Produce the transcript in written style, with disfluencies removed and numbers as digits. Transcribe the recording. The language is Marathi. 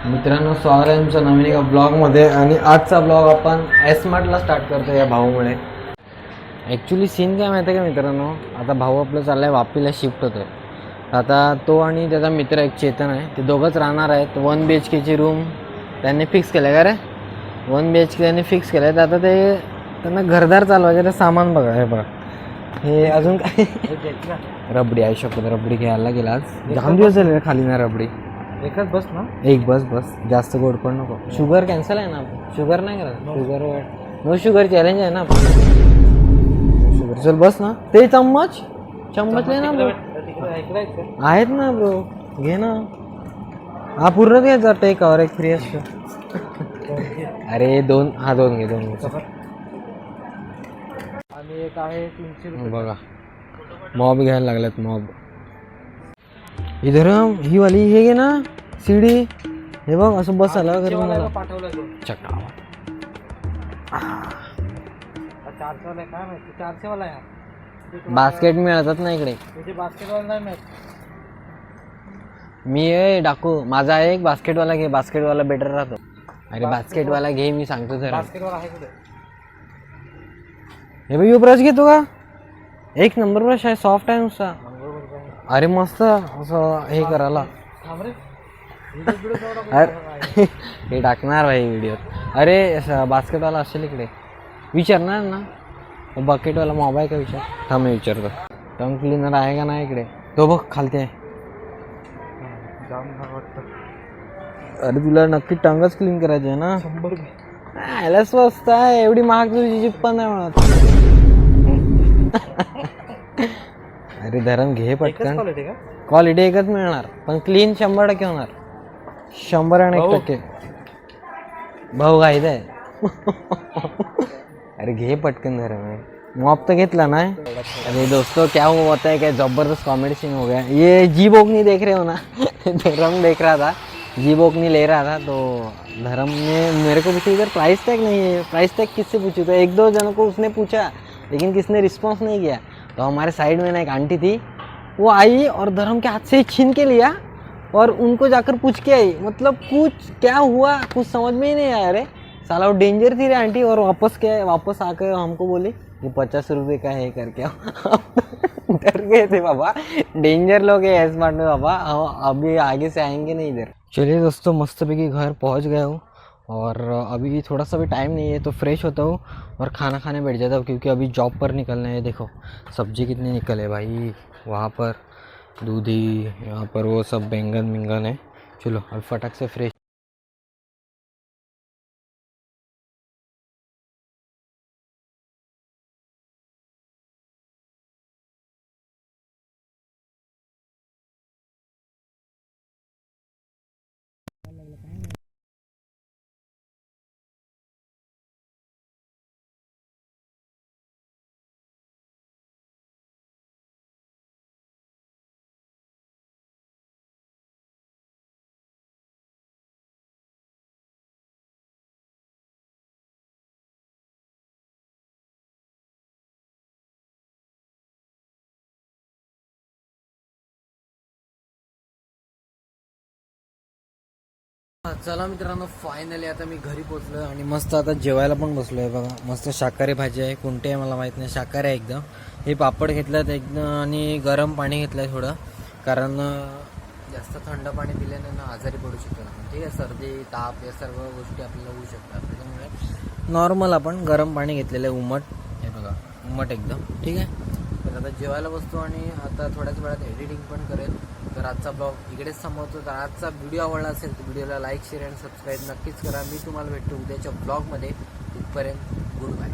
मित्रांनो, स्वागत आहे तुमचं नवीन एका ब्लॉगमध्ये. आणि आजचा ब्लॉग आपण एसमार्टला स्टार्ट करतो या भाऊमुळे. ॲक्च्युली सीन काय माहिती आहे का मित्रांनो, आता भाऊ आपलं चाललं आहे वापीला शिफ्ट होतं आहे. आता तो आणि त्याचा मित्र एक चेतन आहे, ते दोघंच राहणार आहेत. 1 BHKची रूम त्यांनी फिक्स केलं का रे, 1 BHK त्यांनी फिक्स केलं आहे. तर आता ते त्यांना घरदार चालवायचं, ते सामान बघा. हे बघा, हे अजून काय रबडी आहे. शपथ रबडी घ्यायला गेला आज. जाम दिवस झाले खाली ना रबडी. एकच बस ना, एक बस जास्त गोड पण नको. शुगर कॅन्सल आहे ना, शुगर नाही करत. शुगर नो शुगर चॅलेंज आहे ना आपण. शुगर चल बस ना. ते चम्मच नाही ना ब्रो, आहेत ना ब्रो, घे ना. हा पूर्ण घ्यायचा, टेकावर एक फ्री असतो. अरे दोन घे. आणि एक आहे 300 रुपये. बघा मॉब घ्यायला लागल्यात, मॉब. इधर ही वाली हे घे ना सीडी. हे बघ असं बस आला घर मला पाठवलं तो चका. 400 वाला काय माहिती, 400 वाला आहे. बास्केट मिळतात ना इकडे. तुझे बास्केटवाला नाही माहित. मी डाकू, माझा एक बास्केटवाला घे. बास्केटवाला बेटर राहतो. अरे बास्केटवाला घे, मी सांगतो जरा. बास्केटवाला आहे कुठे? हे बघ, ब्रश घेतो का? एक नंबर ब्रश आहे, सॉफ्ट आहे नुसता. अरे मस्त असं हे करायला. अरे हे टाकणार भाई व्हिडिओत. अरे बास्केटवाला असेल इकडे, विचारणार ना. बकेटवाला मोबाईल का विचार. थांब मी विचारतो. टंग क्लीनर आहे का नाही इकडे. तो बघ खालते आहे. अरे तुला नक्की टंगच क्लीन करायची आहे ना. 100 रुपये याला स्वस्त आहे. एवढी महाग तुझी जीप पण नाही म्हणत. अरे धरम घे पटकन. क्वालिटी एकच मिळणार, पण क्लीन 100% होणार. 101%. भाऊ घाईत आहे. अरे घे पटकन धरम. मॉप तो घेतला ना. अरे दोस्तों क्या हुआ होता है, क्या जबरदस्त कॉमेडी सीन हो गया. ये जी बोकनी देख रहे हो ना. धर्म देख रहा था, जी बोकनी ले रहा था. तो धर्म ने मेरे को पूछा इधर प्राइस टैग नहीं है. प्राइस टैग किससे पूछी? तो 1-2 जनों को उसने पूछा, लेकिन किसने रिस्पॉन्स नहीं किया. तो हमारे साइड में ना एक आंटी थी, वो आई और धर्म के हाथ से छीन के लिया और उनको जाकर पूछ के आई. मतलब कुछ क्या हुआ कुछ समझ में ही नहीं आया. रे साला वो डेंजर थी रे आंटी. और वापस आकर हमको बोली ये 50 रुपये का है करके. डर गए थे बाबा, डेंजर लोग है एसमार्ट में बाबा. अभी आगे से आएंगे नहीं इधर. चलिए दोस्तों, मस्तपैकी घर पहुंच गया हूँ और अभी थोड़ा सा भी टाइम नहीं है, तो फ्रेश होता हूँ और खाना खाने बैठ जाता हूँ, क्योंकि अभी जॉब पर निकलना है. देखो सब्जी कितनी निकल है भाई. वहाँ पर दूधी, यहाँ पर वो सब बैंगन है. चलो अब फटाक से फ्रेश. चला मित्रांनो, फायनली आता मी घरी पोचलो आणि मस्त आता जेवायला पण बसलो आहे. बघा मस्त शाकाहारी भाजी आहे. कोणती आहे मला माहीत नाही, शाकाहारी आहे एकदम. हे पापड घेतलं एकदम आणि गरम पाणी घेतलं आहे थोडं, कारण जास्त थंड पाणी दिल्याने ना आजारी पडू शकतो ना. ठीक आहे, सर्दी ताप या सर्व गोष्टी आपल्याला होऊ शकतात. त्याच्यामुळे नॉर्मल आपण गरम पाणी घेतलेलं आहे, उमट. हे बघा उमट एकदम. ठीक आहे, तर आता जेवायला बसतो आणि आता थोड्याच वेळात एडिटिंग पण करेल. तर आजचा ब्लॉग इकडेच संपवतो. तर आजचा व्हिडिओ आवडला असेल तर व्हिडिओला लाईक शेअर आणि सबस्क्राईब नक्कीच करा. मी तुम्हाला भेटतो उद्याच्या ब्लॉगमध्ये. तिथपर्यंत गुड बाय.